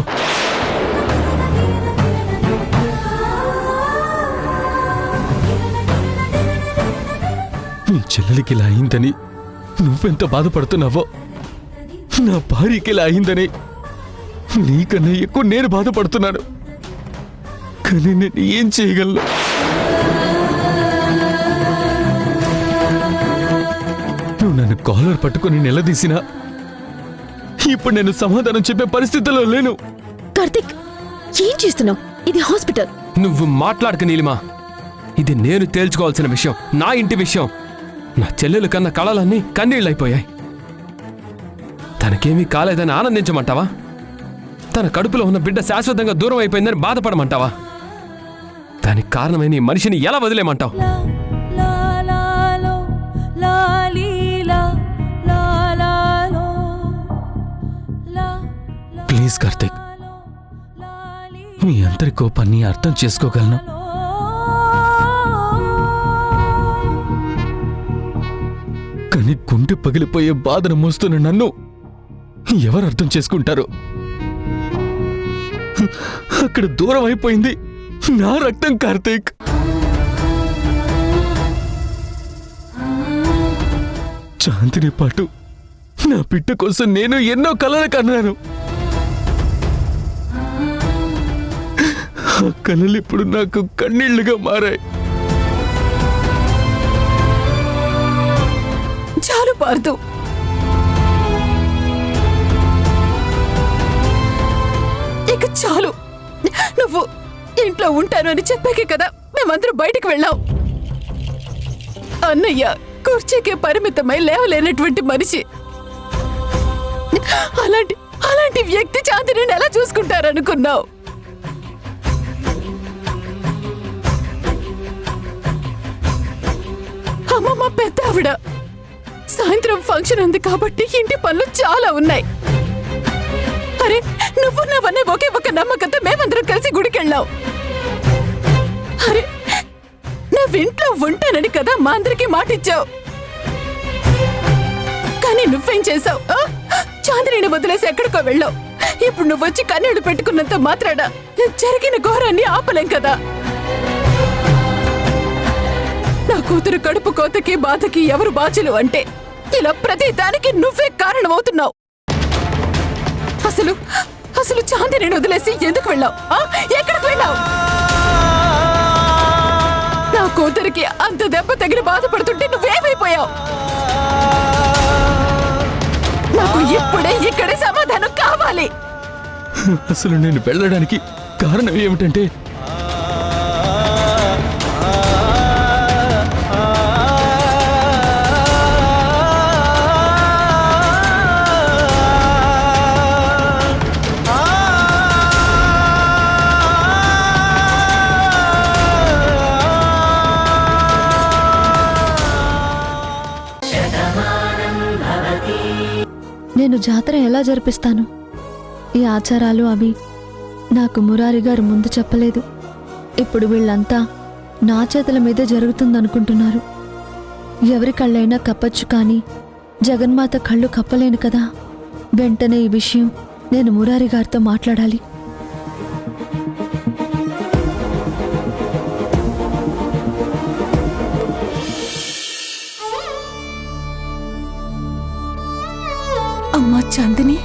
S11: నీ చెల్లెలికి ఇలా అయిందని నువ్వెంత బాధపడుతున్నావో, నా భార్యకి ఇలా అయిందని నీకన్నా ఎక్కువ నేను బాధపడుతున్నాను. కానీ నేను ఏం చేయగలను? నువ్వు నన్ను కాలర్ పట్టుకుని నిలదీసినా ఇప్పుడు నేను సమాధానం చెప్పే పరిస్థితిలో లేను.
S7: కార్తిక్, ఏం చేస్తున్నావు? ఇది హాస్పిటల్.
S11: నువ్వు మాట్లాడక నీలిమా, ఇది నేను తేల్చుకోవాల్సిన విషయం, నా ఇంటి విషయం. నా చెల్లెలు కన్న కళలన్నీ కన్నీళ్ళైపోయాయి. తనకేమీ కాలేదని ఆనందించమంటావా? తన కడుపులో ఉన్న బిడ్డ శాశ్వతంగా దూరం అయిపోయిందని బాధపడమంటావా? దానికి కారణమైన ఈ మనిషిని ఎలా వదిలేమంటావు? ప్లీజ్ కార్తిక్, మీ అందరి కోపాన్ని అర్థం చేసుకోగలను. కానీ గుండె పగిలిపోయే బాధను మోస్తున్న నన్ను ఎవరు అర్థం చేసుకుంటారు? అక్కడ దూరం అయిపోయింది నా రక్తం కార్తీక్. చాంతిని పాటు నా బిడ్డ కోసం నేను ఎన్నో కలలు కన్నాను. ఆ కలలు ఇప్పుడు నాకు కన్నీళ్లుగా మారాయి.
S3: చాలు పార్దు, ఇక చాలు. నువ్వు ఇంట్లో ఉంటాను అని చెప్పాకే కదా మేమందరూ బయటికి వెళ్ళాం. అన్నయ్య కుర్చీకే పరిమితమై లేవలేనటువంటి మనిషి. అలాంటి వ్యక్తి చాందిని ఎలా చూసుకుంటారనుకున్నావు? అమ్మమ్మ పెద్ద ఆవిడ. సాయంత్రం ఫంక్షన్ ఉంది కాబట్టి ఇంటి పనులు చాలా ఉన్నాయి. అరే, నువ్వు నావన్నీ ఒకే ఒక నమ్మకంతో మేమందరం కలిసి గుడికెళ్ళాం. అరే, నువ్వింట్లో ఉంటానని కదా మా అందరికీ మాటిచ్చావు. కానీ నువ్వేం చేశావు? చాంద్రిని వదిలేసి ఎక్కడికో వెళ్ళావు. ఇప్పుడు నువ్వొచ్చి కన్నీళ్లు పెట్టుకున్నంత మాత్రాన జరిగిన ఘోరాన్ని ఆపలేం కదా. నా కూతురు కడుపు కోతకి బాధకి ఎవరు బాధ్యులు అంటే ఇలా ప్రతి దానికి నువ్వే కారణమవుతున్నావు. అసలు అసలు చాందిని వదిలేసి ఎందుకు వెళ్ళావు? ఎక్కడికి వెళ్ళావు? నా కూతురికి అంత దెబ్బ తగిలి బాధపడుతుంటే నువ్వేమైపోయావు? నాకు ఇప్పుడే ఇక్కడే సమాధానం కావాలి.
S2: అసలు నేను వెళ్ళడానికి కారణం ఏమిటంటే
S7: నేను జాతర ఎలా జరిపిస్తాను? ఈ ఆచారాలు అవి నాకు మురారి గారు ముందు చెప్పలేదు. ఇప్పుడు వీళ్ళంతా నా చేతుల మీదే జరుగుతుందనుకుంటున్నారు. ఎవరి కళ్ళైనా కప్పచ్చు, కానీ జగన్మాత కళ్ళు కప్పలేను కదా. వెంటనే ఈ విషయం నేను మురారి గారితో మాట్లాడాలి.
S3: అమ్మా చాందిని,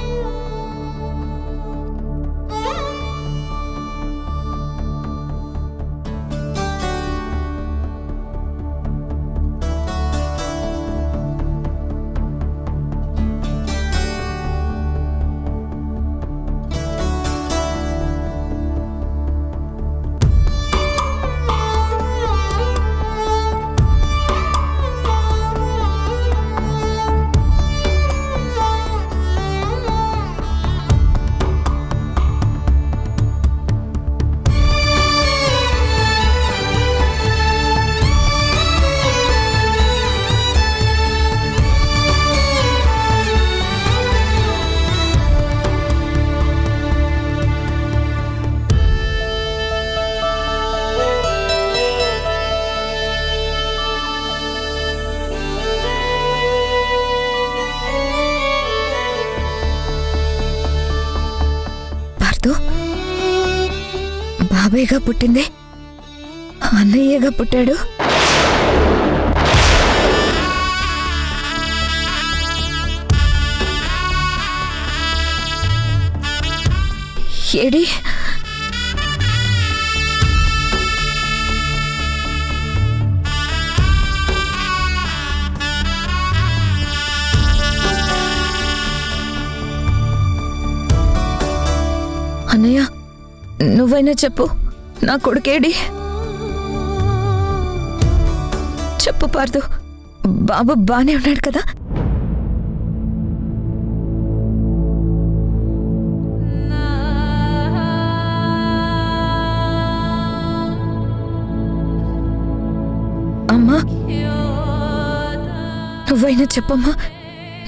S1: బాబాయ్గా పుట్టిందే అన్నయ్యగా పుట్టాడు. ఏడి అన్నయ్య, నువ్వైనా చెప్పు, నా కొడుకేడి? చెప్పు పార్దు, బాబు బానే ఉన్నాడు కదా? అమ్మా, నువ్వైనా చెప్పమ్మా,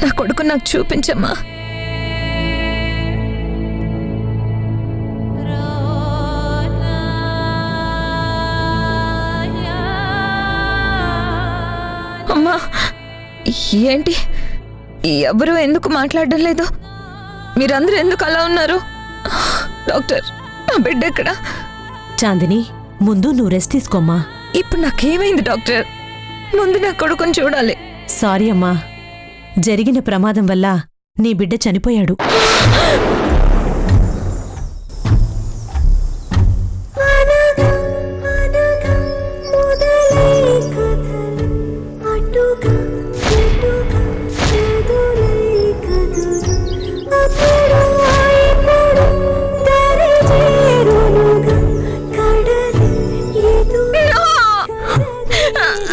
S1: నా కొడుకు నాకు చూపించమ్మా. అమ్మా, ఏంటి ఎవరు ఎందుకు మాట్లాడడం లేదు? మీరందరూ ఎందుకు అలా ఉన్నారు? డాక్టర్, నా బిడ్డ ఎక్కడ?
S10: చాందిని, ముందు నువ్వు రెస్ట్ తీసుకోమ్మా.
S1: ఇప్పుడు నాకేమైంది డాక్టర్? ముందు నా కొడుకుని చూడాలి.
S10: సారీ అమ్మా, జరిగిన ప్రమాదం వల్ల నీ బిడ్డ చనిపోయాడు.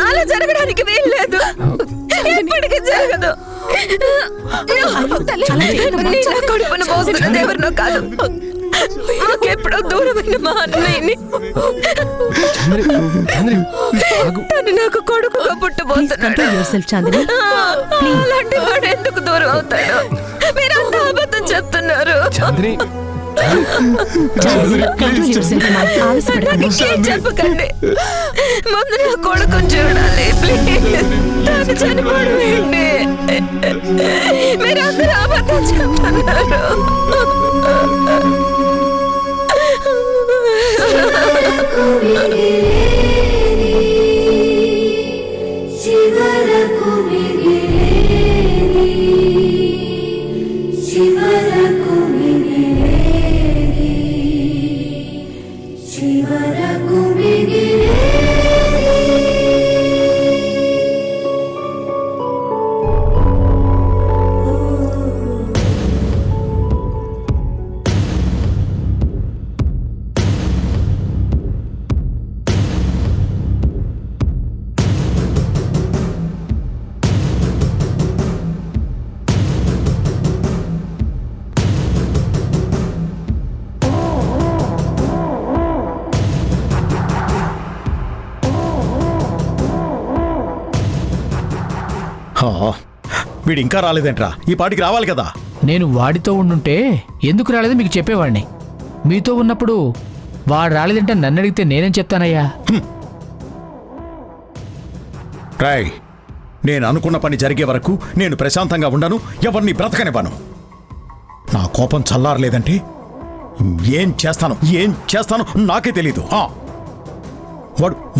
S1: అలా జరగడానికి వీల్లేదు, ఎప్పటికీ జరగదు. కొడుకును మోస్తున్నది ఎవరినో కాదు, మాకెప్పుడో దూరమైన మా అన్నయ్యని. తను నాకు కొడుకుగా పుట్టబోతున్నాడు. అలాంటి వాడు ఎందుకు దూరం అవుతాడు? మీరంతా అబద్ధం చెప్తున్నారు. చెప్పకండి, ముందు నా కొడుకుని చూడాలి ప్లీజ్. తను చనిపోవడండి, మీరందరూ అబద్ధం చెప్తున్నారు.
S15: చివరకు మిగిలే
S13: వీడు ఇంకా రాలేదేంట్రా? ఈ పాటికి రావాలి కదా.
S14: నేను వాడితో ఉండుంటే ఎందుకు రాలేదో మీకు చెప్పేవాడిని. మీతో ఉన్నప్పుడు వాడు రాలేదంటే నన్ను అడిగితే నేనేం చెప్తానయ్యా?
S13: రాయ్, నేను అనుకున్న పని జరిగే వరకు నేను ప్రశాంతంగా ఉండను, ఎవరిని బ్రతకనివ్వను. నా కోపం చల్లారలేదంటే ఏం చేస్తాను నాకే తెలీదు.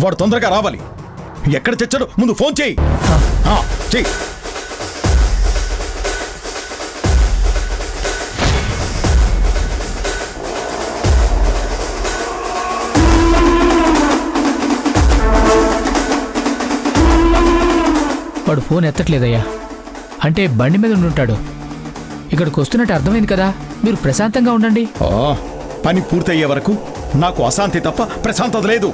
S13: వాడు తొందరగా రావాలి. ఎక్కడ తెచ్చాడు ముందు ఫోన్ చేయి. చెయ్యి.
S14: వాడు ఫోన్ ఎత్తట్లేదయ్యా. అంటే బండి మీద ఉండుంటాడు. ఇక్కడికి వస్తున్నట్టు అర్థమైంది కదా. మీరు ప్రశాంతంగా ఉండండి.
S13: పని పూర్తయ్యే వరకు నాకు అశాంతి తప్ప ప్రశాంతత లేదు.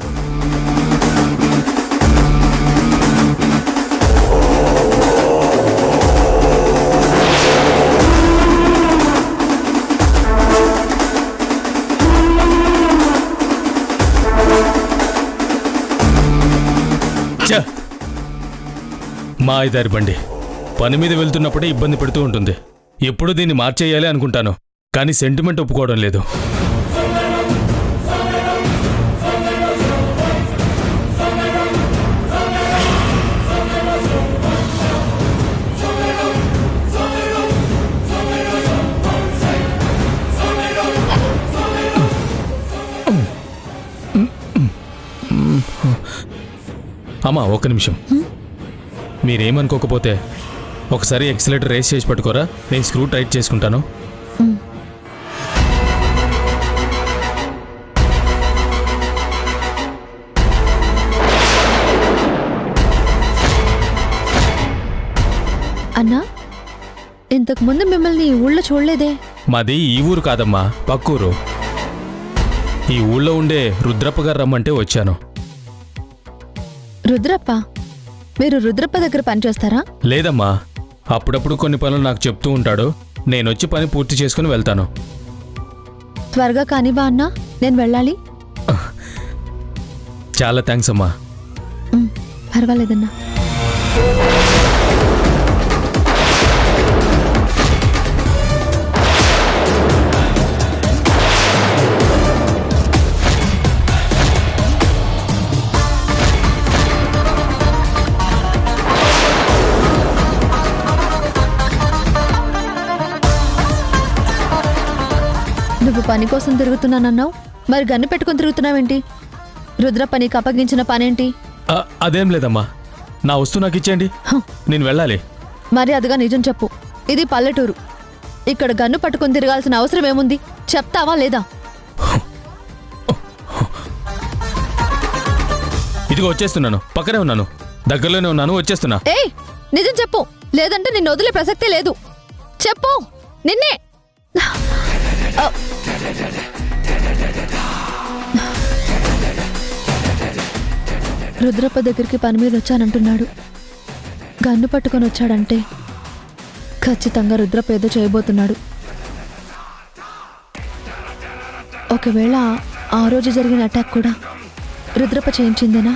S2: మా ఐదారి బండి పని మీద వెళ్తున్నప్పుడే ఇబ్బంది పెడుతూ ఉంటుంది. ఎప్పుడూ దీన్ని మార్చేయాలి అనుకుంటాను, కానీ సెంటిమెంట్ ఒప్పుకోవడం లేదు. అమ్మా ఒక్క నిమిషం. మీరేమనుకోకపోతే ఒకసారి ఎక్సిలేటర్ రేస్ చేసి పట్టుకోరా, నేను స్క్రూ టైట్ చేసుకుంటాను.
S7: అన్నా, ఇంతకు ముందు మిమ్మల్ని ఈ ఊళ్ళో చూడలేదే.
S2: మాది ఈ ఊరు కాదమ్మా, పక్కూరు. ఈ ఊళ్ళో ఉండే రుద్రప్ప గారు రమ్మంటే వచ్చాను.
S7: రుద్రప్ప? మీరు రుద్రప్ప దగ్గర పనిచేస్తారా?
S2: లేదమ్మా, అప్పుడప్పుడు కొన్ని పనులు నాకు చెప్తూ ఉంటాడు. నేనొచ్చి పని పూర్తి చేసుకుని వెళ్తాను.
S7: త్వరగా కానివా అన్నా, నేను వెళ్ళాలి.
S2: చాలా థ్యాంక్స్ అమ్మా.
S7: పర్వాలేదన్నా. నువ్వు పని కోసం తిరుగుతున్నానన్నావు, మరి గన్ను పెట్టుకుని తిరుగుతున్నావేంటి? రుద్రప్ప నీకు అప్పగించిన పనేంటి?
S2: అదేం లేదమ్మా, నా వస్తువు నాకు ఇచ్చేయండి, నేను వెళ్ళాలి.
S7: మరి అదిగా నిజం చెప్పు. ఇది పల్లెటూరు. ఇక్కడ గన్ను పట్టుకుని తిరగాల్సిన అవసరం ఏముంది? చెప్తావా లేదా?
S2: ఇదిగో వచ్చేస్తున్నాను, పక్కనే ఉన్నాను, దగ్గరలోనే ఉన్నాను, వచ్చేస్తున్నా.
S7: ఏయ్, నిజం చెప్పు, లేదంటే నిన్ను వదిలే ప్రసక్తే లేదు. చెప్పు, నిన్నే. రుద్రప్ప దగ్గరికి పని మీద వచ్చానంటున్నాడు. గన్ను పట్టుకొని వచ్చాడంటే ఖచ్చితంగా రుద్రప్ప ఏదో చేయబోతున్నాడు. ఒకవేళ ఆ రోజు జరిగిన అటాక్ కూడా రుద్రప్ప చేయించిందేనా?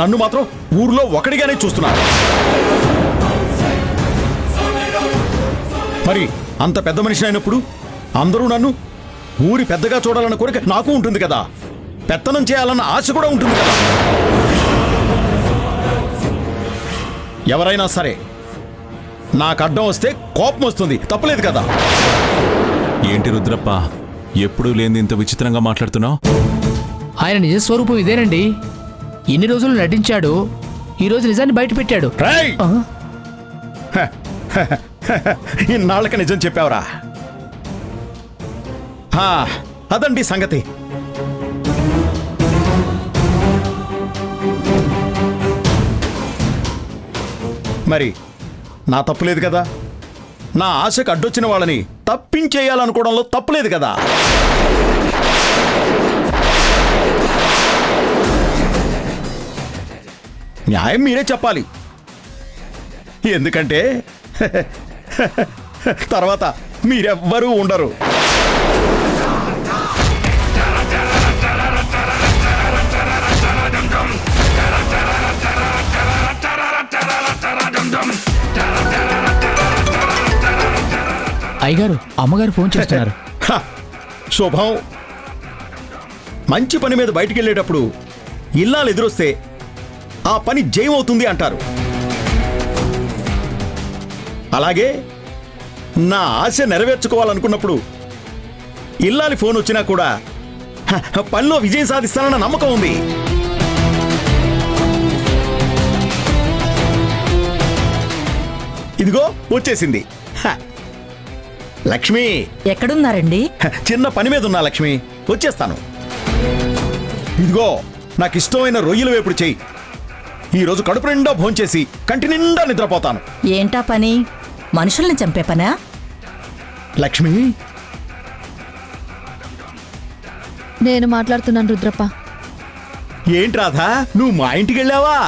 S13: నన్ను మాత్రం ఊర్లో ఒకడిగానే చూస్తున్నారు. మరి అంత పెద్ద మనిషి అయినప్పుడు అందరూ నన్ను ఊరి పెద్దగా చూడాలన్న కోరిక నాకు ఉంటుంది కదా, పెత్తనం చేయాలన్న ఆశ కూడా ఉంటుంది కదా. ఎవరైనా సరే నాకు అడ్డం వస్తే కోపం వస్తుంది, తప్పలేదు కదా.
S12: ఏంటి రుద్రప్ప, ఎప్పుడూ లేని ఇంత విచిత్రంగా మాట్లాడుతున్నావు?
S14: ఆయన నిజ స్వరూపం ఇదేనండి. ఇన్ని రోజులు నటించాడు, ఈరోజు నిజాన్ని బయట పెట్టాడు.
S13: రేయ్! ఇన్నాళ్ళకి నిజం చెప్పావురా. అదండి సంగతి. మరి నా తప్పులేదు కదా? నా ఆశకు అడ్డొచ్చిన వాళ్ళని తప్పించేయాలనుకోవడంలో తప్పులేదు కదా? న్యాయం మీరే చెప్పాలి. ఎందుకంటే తర్వాత మీరెవ్వరూ ఉండరు.
S14: అయ్యగారు, అమ్మగారు ఫోన్ చేస్తున్నారు.
S13: శుభం. మంచి పని మీద బయటికి వెళ్ళేటప్పుడు ఇల్లాలు ఎదురొస్తే ఆ పని జయమవుతుంది అంటారు. అలాగే నా ఆశ నెరవేర్చుకోవాలనుకున్నప్పుడు ఇల్లాలి ఫోన్ వచ్చినా కూడా పనిలో విజయం సాధిస్తానన్న నమ్మకం ఉంది. ఇదిగో వచ్చేసింది. లక్ష్మి
S8: ఎక్కడున్నారండి?
S13: చిన్న పని మీద ఉన్నా లక్ష్మి, వచ్చేస్తాను. ఇదిగో నాకు ఇష్టమైన రొయ్యల వేపుడు చెయ్యి. ఈరోజు కడుపు నిండా భోంచేసి కంటి నిండా నిద్రపోతాను.
S8: ఏంటా పని? మనుషుల్ని చంపే పనా?
S13: లక్ష్మి,
S7: నేను మాట్లాడుతున్నాను రుద్రప్ప.
S13: ఏంటి రాధా, నువ్వు మా ఇంటికి వెళ్ళావా?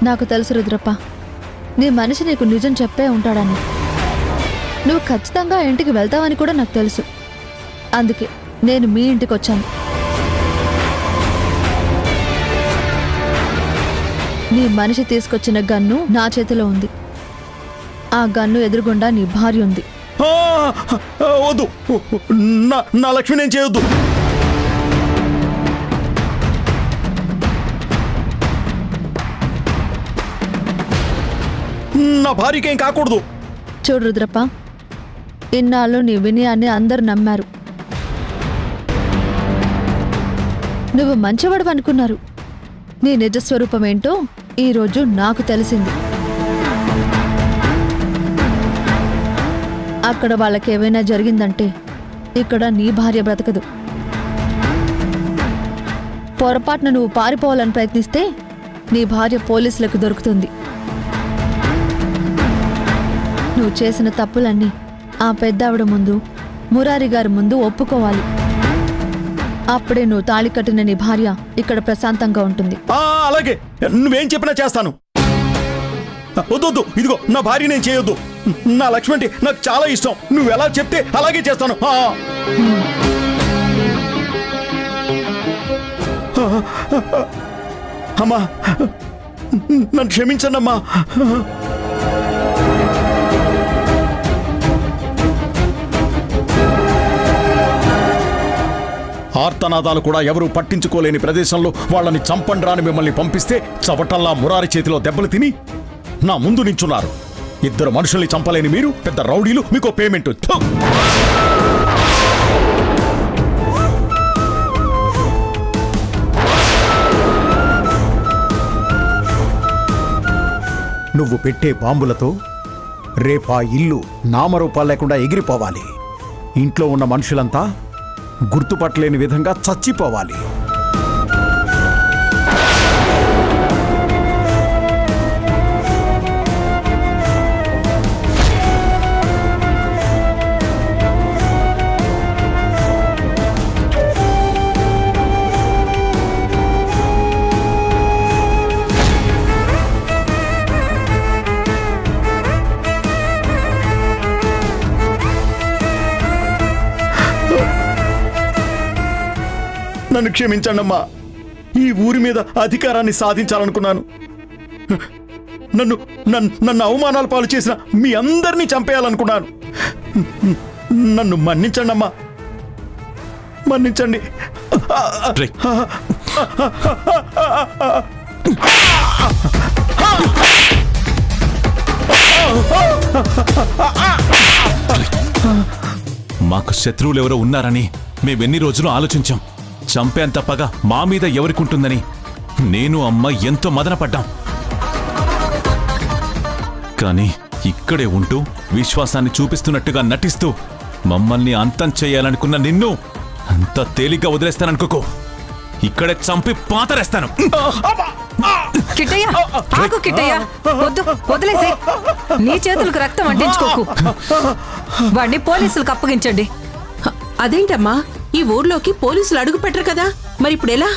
S7: నాకు తెలుసు రుద్రప్ప, నీ మనిషి నీకు నిజం చెప్పే ఉంటాడని. నువ్వు ఖచ్చితంగా ఆ ఇంటికి వెళ్తావని కూడా నాకు తెలుసు. అందుకే నేను మీ ఇంటికి వచ్చాను. నీ మనిషి తీసుకొచ్చిన గన్ను నా చేతిలో ఉంది. ఆ గన్ను ఎదురుగుండా నీ భార్య ఉంది.
S13: వద్దు, నా లక్ష్మి నేను చేయొద్దు. నా భార్యకేం కాకూడదు.
S7: చూడు రుద్రప్ప, ఇన్నాళ్ళు నీ వినయాన్ని అందరూ నమ్మారు. నువ్వు మంచివాడు అనుకున్నారు. నీ నిజస్వరూపం ఏంటో ఈరోజు నాకు తెలిసింది. అక్కడ వాళ్ళకేమైనా జరిగిందంటే ఇక్కడ నీ భార్య బ్రతకదు. పొరపాటున నువ్వు పారిపోవాలని ప్రయత్నిస్తే నీ భార్య పోలీసులకు దొరుకుతుంది. నువ్వు చేసిన తప్పులన్నీ ఆ పెద్దావిడ ముందు, మురారి గారి ముందు ఒప్పుకోవాలి. అప్పుడే నువ్వు తాళి కట్టిన నీ భార్య ఇక్కడ ప్రశాంతంగా ఉంటుంది.
S13: అలాగే, నువ్వేం చెప్పినా చేస్తాను. వద్దు, ఇదిగో నా భార్య నేను చేయొద్దు. నా లక్ష్మి అంటే నాకు చాలా ఇష్టం. నువ్వు ఎలా చెప్తే అలాగే చేస్తాను. అమ్మా, నన్ను క్షమించండి అమ్మా. ఆర్తనాదాలు కూడా ఎవరూ పట్టించుకోలేని ప్రదేశంలో వాళ్ళని చంపండి రాని మిమ్మల్ని పంపిస్తే చవటల్లా మురారి చేతిలో దెబ్బలు తిని నా ముందు నించున్నారు. ఇద్దరు మనుషుల్ని చంపలేని మీరు పెద్ద రౌడీలు, మీకో పేమెంట్. నువ్వు పెట్టే బాంబులతో రేపా ఇల్లు నామరూపాలు లేకుండా ఎగిరిపోవాలి. ఇంట్లో ఉన్న మనుషులంతా గుర్తుపట్టలేని విధంగా చచ్చిపోవాలి. నన్ను క్షమించండమ్మా. ఈ ఊరి మీద అధికారాన్ని సాధించాలనుకున్నాను. నన్ను అవమానాల పాలు చేసిన మీ అందరినీ చంపేయాలనుకున్నాను. నన్ను మన్నించండమ్మా, మన్నించండి.
S12: మాకు శత్రువులెవరో ఉన్నారని మేమెన్ని రోజులు ఆలోచించాం. చంపేంత పగ మా మీద ఎవరికుంటుందని నేను అమ్మ ఎంతో మదనపడ్డాం. కానీ ఇక్కడే ఉంటూ విశ్వాసాన్ని చూపిస్తున్నట్టుగా నటిస్తూ మమ్మల్ని అంతం చేయాలనుకున్న నిన్ను అంత తేలిగ్గా వదిలేస్తాననుకోకు. ఇక్కడే చంపి పాతరేస్తాను.
S8: కిట్టయ్య, ఆగు కిట్టయ్య, వద్దు, వదిలేసి. నీ చేతులకు రక్తం అంటించుకోకు. వాడిని పోలీసులకు అప్పగించండి.
S10: అదేంటమ్మా, ఈ ఊర్లోకి పోలీసులు అడుగు పెట్టరు కదా, మరి ఇప్పుడు ఎలా?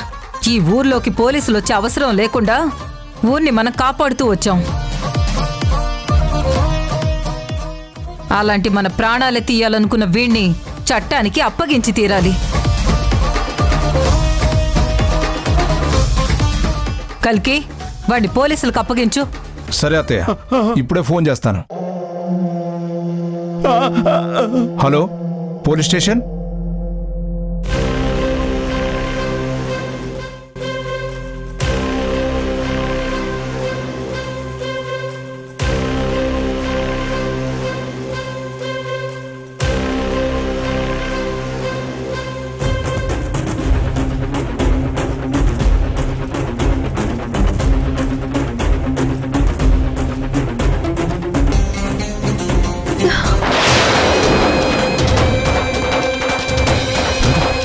S8: ఈ ఊర్లోకి పోలీసులు వచ్చే అవసరం లేకుండా ఊర్ని మనం కాపాడుతూ వచ్చాం. అలాంటి మన ప్రాణాలే తీయాలనుకున్న వీణ్ణి చట్టానికి అప్పగించి తీరాలి. కల్కి, వాడిని పోలీసులకు అప్పగించు.
S15: సరే అత్తయ్య, ఇప్పుడే ఫోన్ చేస్తాను. Hello, police station.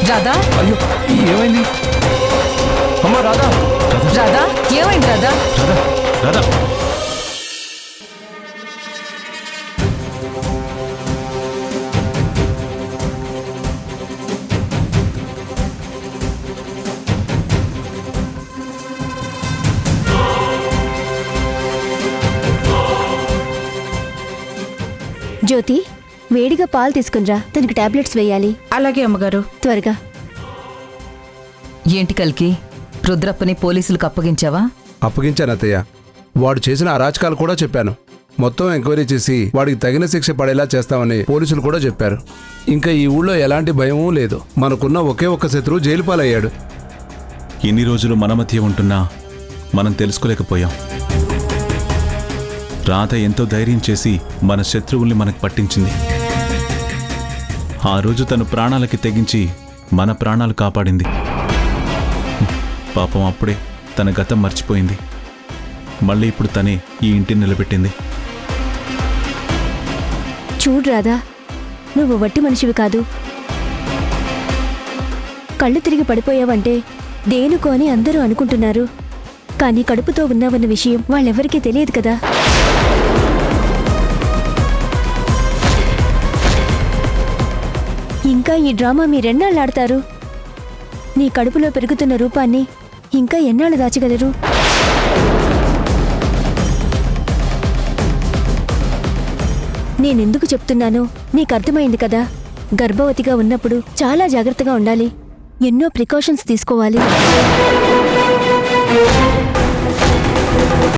S8: రాధా,
S15: అయ్యో, ఏమైంది? అమ్మా రాధా,
S8: రాధా, ఏమైంది రాధా?
S12: రాధా,
S16: జ్యోతి, వేడిగా పాలు తీసుకునిరా, తనకి టాబ్లెట్స్ వేయాలి.
S10: అలాగే అమ్మగారు.
S16: త్వరగా.
S8: ఏంటి కల్కి, రుద్రప్పని పోలీసులకు అప్పగించావా?
S15: అప్పగించాను అత్తయ్య. వాడు చేసిన అరాచకాలు కూడా చెప్పాను. మొత్తం ఎంక్వైరీ చేసి వాడికి తగిన శిక్ష పడేలా చేస్తామని పోలీసులు కూడా చెప్పారు. ఇంకా ఈ ఊళ్ళో ఎలాంటి భయమూ లేదు. మనకున్న ఒకే ఒక్క శత్రువు జైలు పాలయ్యాడు.
S12: ఎన్ని రోజులు మన మధ్య ఉంటున్నా మనం తెలుసుకోలేకపోయాం. రాధ ఎంతో ధైర్యం చేసి మన శత్రువుల్ని మనకు పట్టించింది. ఆ రోజు తను ప్రాణాలకి తెగించి మన ప్రాణాలు కాపాడింది. పాపం అప్పుడే తన గతం మర్చిపోయింది. మళ్ళీ ఇప్పుడు తనే ఈ ఇంటిని నిలబెట్టింది.
S16: చూడు రాధా, నువ్వు వట్టి మనిషివి కాదు. కళ్ళు తిరిగి పడిపోయావంటే దేనికో అని అందరూ అనుకుంటున్నారు. కానీ కడుపుతో ఉన్నావన్న విషయం వాళ్ళెవరికీ తెలియదు కదా. ఇంకా ఈ డ్రామా మీరెన్నాళ్ళాడతారు? నీ కడుపులో పెరుగుతున్న రూపాన్ని ఇంకా ఎన్నాళ్ళు దాచగలరు? నేనెందుకు చెప్తున్నానో నీకు అర్థమైంది కదా. గర్భవతిగా ఉన్నప్పుడు చాలా జాగ్రత్తగా ఉండాలి. ఎన్నో ప్రికాషన్స్ తీసుకోవాలి.